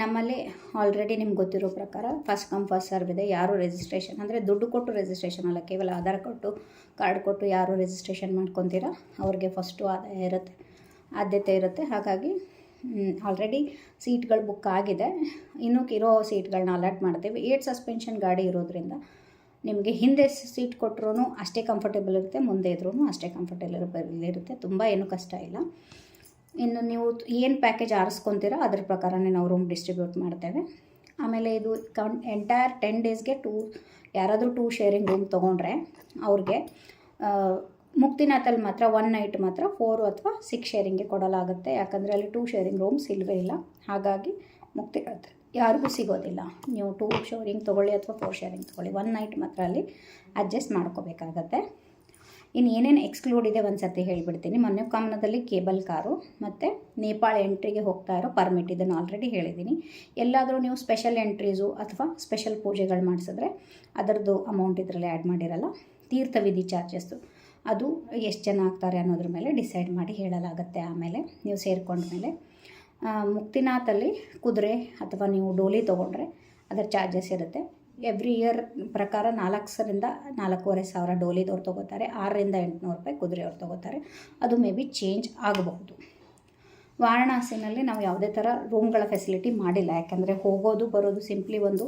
ನಮ್ಮಲ್ಲಿ ಆಲ್ರೆಡಿ ನಿಮ್ಗೆ ಗೊತ್ತಿರೋ ಪ್ರಕಾರ ಫಸ್ಟ್ ಕಮ್ ಫಸ್ಟ್ ಸರ್ವ್ ಇದೆ. ಯಾರು ರಿಜಿಸ್ಟ್ರೇಷನ್ ಅಂದರೆ ದುಡ್ಡು ಕೊಟ್ಟು ರಿಜಿಸ್ಟ್ರೇಷನ್ ಅಲ್ಲ, ಕೇವಲ ಆಧಾರ್ ಕೊಟ್ಟು ಕಾರ್ಡ್ ಕೊಟ್ಟು ಯಾರು ರಿಜಿಸ್ಟ್ರೇಷನ್ ಮಾಡ್ಕೊತೀರಾ ಅವ್ರಿಗೆ ಫಸ್ಟು ಆದ್ಯತೆ ಇರುತ್ತೆ. ಹಾಗಾಗಿ ಆಲ್ರೆಡಿ ಸೀಟ್ಗಳು ಬುಕ್ ಆಗಿದೆ. ಇನ್ನೂ ಇರೋ ಸೀಟ್ಗಳನ್ನ ಅಲಾಟ್ ಮಾಡ್ತೇವೆ. 8 ಸಸ್ಪೆನ್ಷನ್ ಗಾಡಿ ಇರೋದ್ರಿಂದ ನಿಮಗೆ ಹಿಂದೆ ಸೀಟ್ ಕೊಟ್ಟರು ಅಷ್ಟೇ ಕಂಫರ್ಟೇಬಲ್ ಇರುತ್ತೆ, ಮುಂದೆ ಇದ್ರೂ ಅಷ್ಟೇ ಕಂಫರ್ಟೇಬಲ್ ಇರುತ್ತೆ. ತುಂಬ ಏನೂ ಕಷ್ಟ ಇಲ್ಲ. ಇನ್ನು ನೀವು ಏನು ಪ್ಯಾಕೇಜ್ ಆರಿಸ್ಕೊತೀರೋ ಅದ್ರ ಪ್ರಕಾರನೇ ನಾವು ರೂಮ್ ಡಿಸ್ಟ್ರಿಬ್ಯೂಟ್ ಮಾಡ್ತೇವೆ. ಆಮೇಲೆ ಇದು ಎಂಟೈರ್ 10 ಡೇಸ್ಗೆ ಯಾರಾದರೂ 2 ಶೇರಿಂಗ್ ರೂಮ್ ತೊಗೊಂಡ್ರೆ ಅವ್ರಿಗೆ ಮುಕ್ತಿನಾಥಲ್ಲಿ ಮಾತ್ರ 1 ನೈಟ್ ಮಾತ್ರ 4 ಅಥವಾ 6 ಶೇರಿಂಗ್ಗೆ ಕೊಡಲಾಗುತ್ತೆ. ಯಾಕಂದರೆ ಅಲ್ಲಿ 2 ಶೇರಿಂಗ್ ರೂಮ್ಸ್ ಇಲ್ಲವೇ ಇಲ್ಲ. ಹಾಗಾಗಿ ಮುಕ್ತಿನಾಥ ಯಾರಿಗೂ ಸಿಗೋದಿಲ್ಲ. ನೀವು 2 ಶೇರಿಂಗ್ ತೊಗೊಳ್ಳಿ ಅಥವಾ 4 ಶೇರಿಂಗ್ ತೊಗೊಳ್ಳಿ, 1 ನೈಟ್ ಮಾತ್ರ ಅಲ್ಲಿ ಅಡ್ಜಸ್ಟ್ ಮಾಡ್ಕೋಬೇಕಾಗತ್ತೆ. ಇನ್ನು ಏನೇನು ಎಕ್ಸ್ಕ್ಲೂಡ್ ಇದೆ ಒಂದು ಸರ್ತಿ ಹೇಳಿಬಿಡ್ತೀನಿ. ಮನ್ಯಕಾಮನದಲ್ಲಿ ಕೇಬಲ್ ಕಾರು ಮತ್ತು ನೇಪಾಳ ಎಂಟ್ರಿಗೆ ಹೋಗ್ತಾ ಇರೋ ಪರ್ಮಿಟ್, ಇದನ್ನು ಆಲ್ರೆಡಿ ಹೇಳಿದ್ದೀನಿ. ಎಲ್ಲಾದರೂ ನೀವು ಸ್ಪೆಷಲ್ ಎಂಟ್ರೀಸು ಅಥವಾ ಸ್ಪೆಷಲ್ ಪೂಜೆಗಳು ಮಾಡಿಸಿದ್ರೆ ಅದರದ್ದು ಅಮೌಂಟ್ ಇದರಲ್ಲಿ ಆ್ಯಡ್ ಮಾಡಿರಲ್ಲ. ತೀರ್ಥವಿಧಿ ಚಾರ್ಜಸ್ಸು ಅದು ಎಷ್ಟು ಜನ ಆಗ್ತಾರೆ ಅನ್ನೋದ್ರ ಮೇಲೆ ಡಿಸೈಡ್ ಮಾಡಿ ಹೇಳಲಾಗುತ್ತೆ. ಆಮೇಲೆ ನೀವು ಸೇರ್ಕೊಂಡ್ಮೇಲೆ ಮುಕ್ತಿನಾಥಲ್ಲಿ ಕುದುರೆ ಅಥವಾ ನೀವು ಡೋಲಿ ತೊಗೊಂಡ್ರೆ ಅದರ ಚಾರ್ಜಸ್ ಇರುತ್ತೆ. ಎವ್ರಿ ಇಯರ್ ಪ್ರಕಾರ 4,000ರಿಂದ 4,500 ಡೋಲಿದವ್ರು ತೊಗೋತಾರೆ, 600ರಿಂದ 800 ರೂಪಾಯಿ ಕುದುರೆಯವ್ರು ತೊಗೋತಾರೆ. ಅದು ಮೇ ಬಿ ಚೇಂಜ್ ಆಗಬಹುದು. ವಾರಣಾಸಿನಲ್ಲಿ ನಾವು ಯಾವುದೇ ಥರ ರೂಮ್ಗಳ ಫೆಸಿಲಿಟಿ ಮಾಡಿಲ್ಲ. ಯಾಕೆಂದರೆ ಹೋಗೋದು ಬರೋದು ಸಿಂಪ್ಲಿ ಒಂದು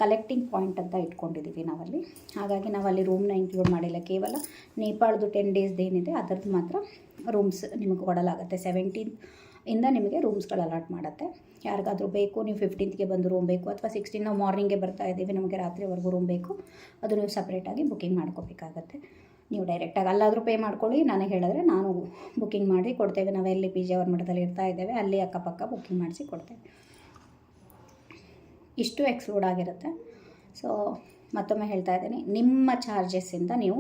ಕಲೆಕ್ಟಿಂಗ್ ಪಾಯಿಂಟ್ ಅಂತ ಇಟ್ಕೊಂಡಿದ್ದೀವಿ ನಾವಲ್ಲಿ. ಹಾಗಾಗಿ ನಾವಲ್ಲಿ ರೂಮ್ನ ಇನ್ಕ್ಲೂಡ್ ಮಾಡಿಲ್ಲ. ಕೇವಲ ನೇಪಾಳದ್ದು 10 ಡೇಸ್ದು ಏನಿದೆ ಅದರದ್ದು ಮಾತ್ರ ರೂಮ್ಸ್ ನಿಮಗೆ ಕೊಡಲಾಗುತ್ತೆ. 17th ಇಂದ ನಿಮಗೆ ರೂಮ್ಸ್ಗಳು ಅಲಾಟ್ ಮಾಡುತ್ತೆ. ಯಾರಿಗಾದರೂ ಬೇಕು, ನೀವು 15th ಬಂದು ರೂಮ್ ಬೇಕು ಅಥವಾ 16 ನಾವು ಮಾರ್ನಿಂಗ್ಗೆ ಬರ್ತಾ ಇದ್ದೀವಿ, ನಮಗೆ ರಾತ್ರಿವರೆಗೂ ರೂಮ್ ಬೇಕು, ಅದು ನೀವು ಸಪ್ರೇಟಾಗಿ ಬುಕ್ಕಿಂಗ್ ಮಾಡ್ಕೋಬೇಕಾಗತ್ತೆ. ನೀವು ಡೈರೆಕ್ಟಾಗಿ ಅಲ್ಲಾದರೂ ಪೇ ಮಾಡ್ಕೊಳ್ಳಿ, ನನಗೆ ಹೇಳಿದ್ರೆ ನಾನು ಬುಕ್ಕಿಂಗ್ ಮಾಡಿ ಕೊಡ್ತೇವೆ. ನಾವೆಲ್ಲಿ ಪೇಜಾವರ ಮಠದಲ್ಲಿ ಇರ್ತಾ ಇದ್ದೇವೆ ಅಲ್ಲಿ ಅಕ್ಕಪಕ್ಕ ಬುಕ್ಕಿಂಗ್ ಮಾಡಿಸಿ ಕೊಡ್ತೇವೆ. ಇಷ್ಟು ಎಕ್ಸ್ಕ್ಲೂಡ್ ಆಗಿರುತ್ತೆ. ಸೊ ಮತ್ತೊಮ್ಮೆ ಹೇಳ್ತಾ ಇದ್ದೀನಿ, ನಿಮ್ಮ ಚಾರ್ಜಸ್ಸಿಂದ ನೀವು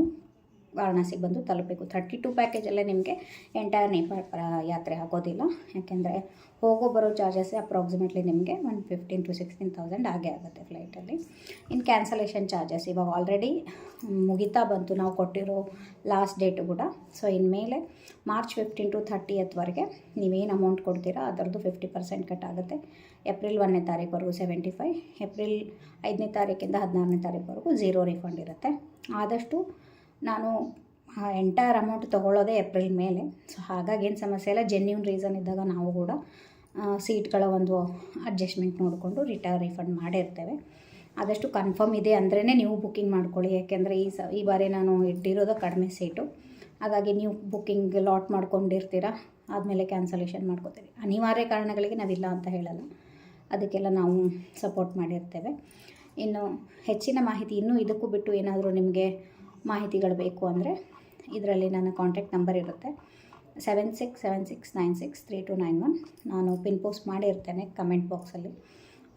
ವಾರಣಾಸಿಗೆ ಬಂದು ತಲುಪಬೇಕು. 32 ಪ್ಯಾಕೇಜಲ್ಲೇ ನಿಮಗೆ ಎಂಟೈರ್ ನೇಪಾಳ ಯಾತ್ರೆ ಆಗೋದಿಲ್ಲ. ಯಾಕೆಂದರೆ ಹೋಗೋ ಬರೋ ಚಾರ್ಜಸ್ ಅಪ್ರಾಕ್ಸಿಮೇಟ್ಲಿ ನಿಮಗೆ 15,000 to 16,000 ಆಗೇ ಆಗುತ್ತೆ ಫ್ಲೈಟಲ್ಲಿ. ಇನ್ನು ಕ್ಯಾನ್ಸಲೇಷನ್ ಚಾರ್ಜಸ್ ಇವಾಗ ಆಲ್ರೆಡಿ ಮುಗಿತಾ ಬಂತು, ನಾವು ಕೊಟ್ಟಿರೋ ಲಾಸ್ಟ್ ಡೇಟು ಕೂಡ. ಸೊ ಇನ್ಮೇಲೆ ಮಾರ್ಚ್ 15 to 30th ನೀವೇನು ಅಮೌಂಟ್ ಕೊಡ್ತೀರಾ ಅದರದ್ದು 50% ಕಟ್ ಆಗುತ್ತೆ. ಏಪ್ರಿಲ್ 1ನೇ ತಾರೀಕುವರೆಗೂ 75, ಏಪ್ರಿಲ್ 5ನೇ ತಾರೀಕಿಂದ 16ನೇ ತಾರೀಕುವರೆಗೂ 0 ರಿಫಂಡ್ ಇರುತ್ತೆ. ಆದಷ್ಟು ನಾನು ಎಂಟೈರ್ ಅಮೌಂಟ್ ತೊಗೊಳ್ಳೋದೇ ಏಪ್ರಿಲ್ ಮೇಲೆ. ಸೊ ಹಾಗಾಗಿ ಏನು ಸಮಸ್ಯೆ ಇಲ್ಲ. ಜೆನ್ಯೂನ್ ರೀಸನ್ ಇದ್ದಾಗ ನಾವು ಕೂಡ ಸೀಟ್ಗಳ ಒಂದು ಅಡ್ಜಸ್ಟ್ಮೆಂಟ್ ನೋಡಿಕೊಂಡು ರಿಫಂಡ್ ಮಾಡಿರ್ತೇವೆ. ಆದಷ್ಟು ಕನ್ಫರ್ಮ್ ಇದೆ ಅಂದ್ರೇ ನೀವು ಬುಕ್ಕಿಂಗ್ ಮಾಡ್ಕೊಳ್ಳಿ. ಯಾಕೆಂದರೆ ಈ ಬಾರಿ ನಾನು ಇಟ್ಟಿರೋದು ಕಡಿಮೆ ಸೀಟು. ಹಾಗಾಗಿ ನೀವು ಬುಕ್ಕಿಂಗ್ ಲಾಟ್ ಮಾಡ್ಕೊಂಡಿರ್ತೀರ, ಆದಮೇಲೆ ಕ್ಯಾನ್ಸಲೇಷನ್ ಮಾಡ್ಕೋತೀರಿ. ಅನಿವಾರ್ಯ ಕಾರಣಗಳಿಗೆ ನಾವಿಲ್ಲ ಅಂತ ಹೇಳಲ್ಲ, ಅದಕ್ಕೆಲ್ಲ ನಾವು ಸಪೋರ್ಟ್ ಮಾಡಿರ್ತೇವೆ. ಇನ್ನು ಹೆಚ್ಚಿನ ಮಾಹಿತಿ ಇನ್ನೂ ಇದಕ್ಕೂ ಬಿಟ್ಟು ಏನಾದರೂ ನಿಮಗೆ ಮಾಹಿತಿಗಳು ಬೇಕು ಅಂದರೆ ಇದರಲ್ಲಿ ನನ್ನ ಕಾಂಟ್ಯಾಕ್ಟ್ ನಂಬರ್ ಇರುತ್ತೆ 7676963291. ನಾನು ಪಿನ್ ಪೋಸ್ಟ್ ಮಾಡಿರ್ತೇನೆ ಕಮೆಂಟ್ ಬಾಕ್ಸಲ್ಲಿ,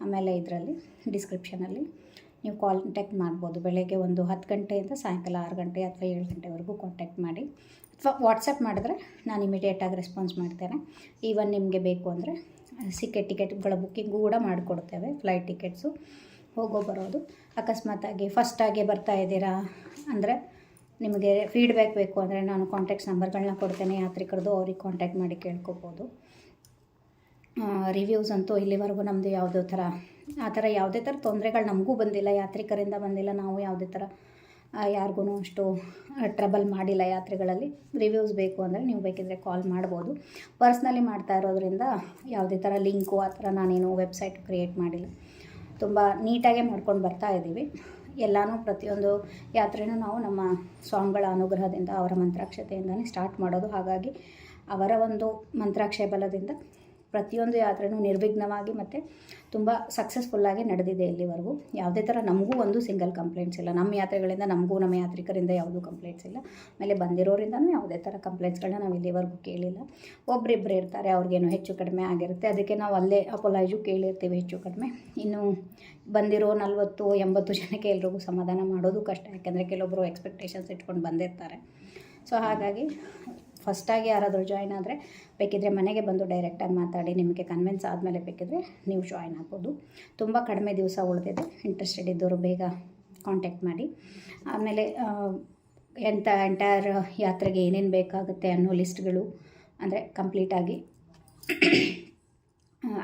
ಆಮೇಲೆ ಇದರಲ್ಲಿ ಡಿಸ್ಕ್ರಿಪ್ಷನಲ್ಲಿ ನೀವು ಕಾಂಟ್ಯಾಕ್ಟ್ ಮಾಡ್ಬೋದು. ಬೆಳಗ್ಗೆ ಒಂದು 10 ಗಂಟೆಯಿಂದ ಸಾಯಂಕಾಲ 6 ಗಂಟೆ ಅಥವಾ 7 ಗಂಟೆವರೆಗೂ ಕಾಂಟ್ಯಾಕ್ಟ್ ಮಾಡಿ, ಅಥವಾ ವಾಟ್ಸಪ್ ಮಾಡಿದ್ರೆ ನಾನು ಇಮಿಡಿಯೇಟಾಗಿ ರೆಸ್ಪಾನ್ಸ್ ಮಾಡ್ತೇನೆ. ಈವನ್ ನಿಮಗೆ ಬೇಕು ಅಂದರೆ ಟಿಕೆಟ್ಗಳ ಬುಕ್ಕಿಂಗು ಕೂಡ ಮಾಡಿಕೊಡ್ತೇವೆ. ಫ್ಲೈಟ್ ಟಿಕೆಟ್ಸು ಹೋಗೋ ಬರೋದು. ಅಕಸ್ಮಾತಾಗಿ ಫಸ್ಟಾಗಿ ಬರ್ತಾ ಇದ್ದೀರಾ ಅಂದರೆ ನಿಮಗೆ ಫೀಡ್ಬ್ಯಾಕ್ ಬೇಕು ಅಂದರೆ ನಾನು ಕಾಂಟ್ಯಾಕ್ಟ್ಸ್ ನಂಬರ್ಗಳನ್ನ ಕೊಡ್ತೇನೆ ಯಾತ್ರಿಕರದು, ಅವ್ರಿಗೆ ಕಾಂಟ್ಯಾಕ್ಟ್ ಮಾಡಿ ಕೇಳ್ಕೊಬೋದು. ರಿವ್ಯೂಸ್ ಅಂತೂ ಇಲ್ಲಿವರೆಗೂ ನಮ್ಮದು ಯಾವುದೇ ಥರ ತೊಂದರೆಗಳು ನಮಗೂ ಬಂದಿಲ್ಲ, ಯಾತ್ರಿಕರಿಂದ ಬಂದಿಲ್ಲ. ನಾವು ಯಾವುದೇ ಥರ ಯಾರಿಗೂ ಅಷ್ಟು ಟ್ರಬಲ್ ಮಾಡಿಲ್ಲ ಯಾತ್ರೆಗಳಲ್ಲಿ. ರಿವ್ಯೂಸ್ ಬೇಕು ಅಂದರೆ ನೀವು ಬೇಕಿದ್ದರೆ ಕಾಲ್ ಮಾಡ್ಬೋದು. ಪರ್ಸ್ನಲಿ ಮಾಡ್ತಾ ಇರೋದ್ರಿಂದ ಯಾವುದೇ ಥರ ಲಿಂಕು ಆ ಥರ ನಾನೇನು ವೆಬ್ಸೈಟ್ ಕ್ರಿಯೇಟ್ ಮಾಡಿಲ್ಲ. ತುಂಬ ನೀಟಾಗೇ ಮಾಡ್ಕೊಂಡು ಬರ್ತಾ ಇದ್ದೀವಿ. ಎಲ್ಲನೂ ಪ್ರತಿಯೊಂದು ಯಾತ್ರೆನೂ ನಾವು ನಮ್ಮ ಸ್ವಾಮಿಗಳ ಅನುಗ್ರಹದಿಂದ, ಅವರ ಮಂತ್ರಾಕ್ಷತೆಯಿಂದನೇ ಸ್ಟಾರ್ಟ್ ಮಾಡೋದು. ಹಾಗಾಗಿ ಅವರ ಒಂದು ಮಂತ್ರಾಕ್ಷಯ ಬಲದಿಂದ ಪ್ರತಿಯೊಂದು ಯಾತ್ರೆನೂ ನಿರ್ವಿಘ್ನವಾಗಿ ಮತ್ತು ತುಂಬ ಸಕ್ಸಸ್ಫುಲ್ಲಾಗಿ ನಡೆದಿದೆ ಇಲ್ಲಿವರೆಗೂ. ಯಾವುದೇ ಥರ ನಮಗೂ ಒಂದು ಸಿಂಗಲ್ ಕಂಪ್ಲೇಂಟ್ಸ್ ಇಲ್ಲ. ನಮ್ಮ ಯಾತ್ರೆಗಳಿಂದ ನಮಗೂ ನಮ್ಮ ಯಾತ್ರಿಕರಿಂದ ಯಾವುದೂ ಕಂಪ್ಲೇಂಟ್ಸ್ ಇಲ್ಲ. ಆಮೇಲೆ ಬಂದಿರೋರಿಂದನೂ ಯಾವುದೇ ಥರ ಕಂಪ್ಲೇಂಟ್ಸ್ಗಳನ್ನ ನಾವು ಇಲ್ಲಿವರೆಗೂ ಕೇಳಿಲ್ಲ. ಒಬ್ಬರಿಬ್ಬರು ಇರ್ತಾರೆ, ಅವ್ರಿಗೇನು ಹೆಚ್ಚು ಕಡಿಮೆ ಆಗಿರುತ್ತೆ, ಅದಕ್ಕೆ ನಾವು ಅಲ್ಲೇ ಅಪೊಲೈಜು ಕೇಳಿರ್ತೀವಿ ಹೆಚ್ಚು ಕಡಿಮೆ. ಇನ್ನು ಬಂದಿರೋ 40-80 ಜನಕ್ಕೆ ಎಲ್ರಿಗೂ ಸಮಾಧಾನ ಮಾಡೋದು ಕಷ್ಟ. ಯಾಕೆಂದರೆ ಕೆಲವೊಬ್ಬರು ಎಕ್ಸ್ಪೆಕ್ಟೇಷನ್ಸ್ ಇಟ್ಕೊಂಡು ಬಂದಿರ್ತಾರೆ. ಸೊ ಹಾಗಾಗಿ ಫಸ್ಟಾಗಿ ಯಾರಾದರೂ ಜಾಯ್ನ್ ಆದರೆ ಬೇಕಿದ್ದರೆ ಮನೆಗೆ ಬಂದು ಡೈರೆಕ್ಟಾಗಿ ಮಾತಾಡಿ ನಿಮಗೆ ಕನ್ವಿನ್ಸ್ ಆದಮೇಲೆ ಬೇಕಿದ್ದರೆ ನೀವು ಜಾಯ್ನ್ ಆಗ್ಬೋದು. ತುಂಬ ಕಡಿಮೆ ದಿವಸ ಉಳಿದಿದೆ. ಇಂಟ್ರೆಸ್ಟೆಡ್ ಇದ್ದವರು ಬೇಗ ಕಾಂಟ್ಯಾಕ್ಟ್ ಮಾಡಿ. ಆಮೇಲೆ ಎಂಟೈರ್ ಯಾತ್ರೆಗೆ ಏನೇನು ಬೇಕಾಗುತ್ತೆ ಅನ್ನೋ ಲಿಸ್ಟ್ಗಳು ಅಂದರೆ ಕಂಪ್ಲೀಟಾಗಿ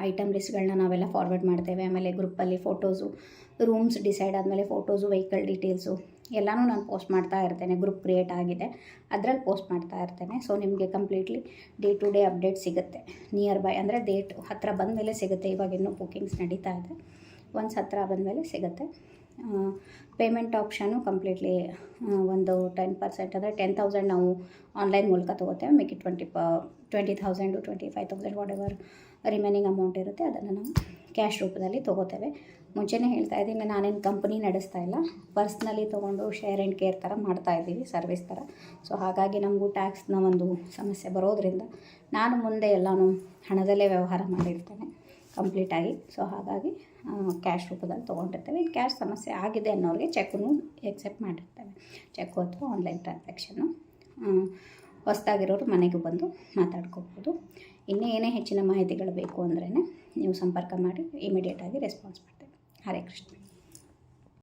ಐಟಮ್ ಲಿಸ್ಟ್ಗಳನ್ನ ನಾವೆಲ್ಲ ಫಾರ್ವರ್ಡ್ ಮಾಡ್ತೇವೆ. ಆಮೇಲೆ ಗ್ರೂಪಲ್ಲಿ ಫೋಟೋಸು, ರೂಮ್ಸ್ ಡಿಸೈಡ್ ಆದಮೇಲೆ ಫೋಟೋಸು, ವೆಹಿಕಲ್ ಡೀಟೇಲ್ಸು ಎಲ್ಲನೂ ನಾನು ಪೋಸ್ಟ್ ಮಾಡ್ತಾ ಇರ್ತೇನೆ. ಗ್ರೂಪ್ ಕ್ರಿಯೇಟ್ ಆಗಿದೆ, ಅದರಲ್ಲಿ ಪೋಸ್ಟ್ ಮಾಡ್ತಾ ಇರ್ತೇನೆ. ಸೊ ನಿಮಗೆ completely day to day update ಸಿಗುತ್ತೆ. ನಿಯರ್ ಬೈ ಅಂದರೆ ಡೇಟ್ ಹತ್ತಿರ ಬಂದಮೇಲೆ ಸಿಗುತ್ತೆ. ಇವಾಗ ಇನ್ನೂ ಬುಕ್ಕಿಂಗ್ಸ್ ನಡೀತಾ ಇದೆ. ಒನ್ಸ್ ಹತ್ತಿರ ಬಂದಮೇಲೆ ಸಿಗುತ್ತೆ. ಪೇಮೆಂಟ್ ಆಪ್ಷನು ಕಂಪ್ಲೀಟ್ಲಿ ಒಂದು 10% ಅಂದರೆ 10,000 ನಾವು ಆನ್ಲೈನ್ ಮೂಲಕ ತೊಗೋತೇವೆ. ಮಿಕ್ಕಿ 20,000 to 25,000 what ever remaining amount ಇರುತ್ತೆ ಅದನ್ನು ನಾವು ಕ್ಯಾಶ್ ರೂಪದಲ್ಲಿ ತೊಗೋತೇವೆ. ಮುಂಚೆನೇ ಹೇಳ್ತಾ ಇದ್ದೀನಿ, ನಾನೇನು ಕಂಪನಿ ನಡೆಸ್ತಾ ಇಲ್ಲ, ಪರ್ಸ್ನಲಿ ತೊಗೊಂಡು ಶೇರ್ ಆ್ಯಂಡ್ ಕೇರ್ ಥರ ಮಾಡ್ತಾಯಿದ್ದೀವಿ, ಸರ್ವಿಸ್ ಥರ. ಸೊ ಹಾಗಾಗಿ ನಮಗೂ ಟ್ಯಾಕ್ಸ್ನ ಒಂದು ಸಮಸ್ಯೆ ಬರೋದರಿಂದ ನಾನು ಮುಂದೆ ಎಲ್ಲನೂ ಹಣದಲ್ಲೇ ವ್ಯವಹಾರ ಮಾಡಿರ್ತೇನೆ ಕಂಪ್ಲೀಟಾಗಿ. ಸೊ ಹಾಗಾಗಿ ಕ್ಯಾಶ್ ರೂಪದಲ್ಲಿ ತೊಗೊಂಡಿರ್ತೇವೆ. ಇನ್ನು ಕ್ಯಾಶ್ ಸಮಸ್ಯೆ ಆಗಿದೆ ಅನ್ನೋರಿಗೆ ಚೆಕ್ಕನ್ನು ಎಕ್ಸೆಪ್ಟ್ ಮಾಡಿರ್ತೇವೆ. ಚೆಕ್ಕು ಅಥವಾ ಆನ್ಲೈನ್ ಟ್ರಾನ್ಸಾಕ್ಷನ್ನು. ಹೊಸದಾಗಿರೋರು ಮನೆಗೆ ಬಂದು ಮಾತಾಡ್ಕೋಬೋದು. ಇನ್ನೂ ಏನೇ ಹೆಚ್ಚಿನ ಮಾಹಿತಿಗಳು ಬೇಕು ಅಂದ್ರೇ ನೀವು ಸಂಪರ್ಕ ಮಾಡಿ, ಇಮಿಡಿಯೇಟಾಗಿ ರೆಸ್ಪಾನ್ಸ್ ಮಾಡ್ತೇವೆ. ಹರೇ ಕೃಷ್ಣ.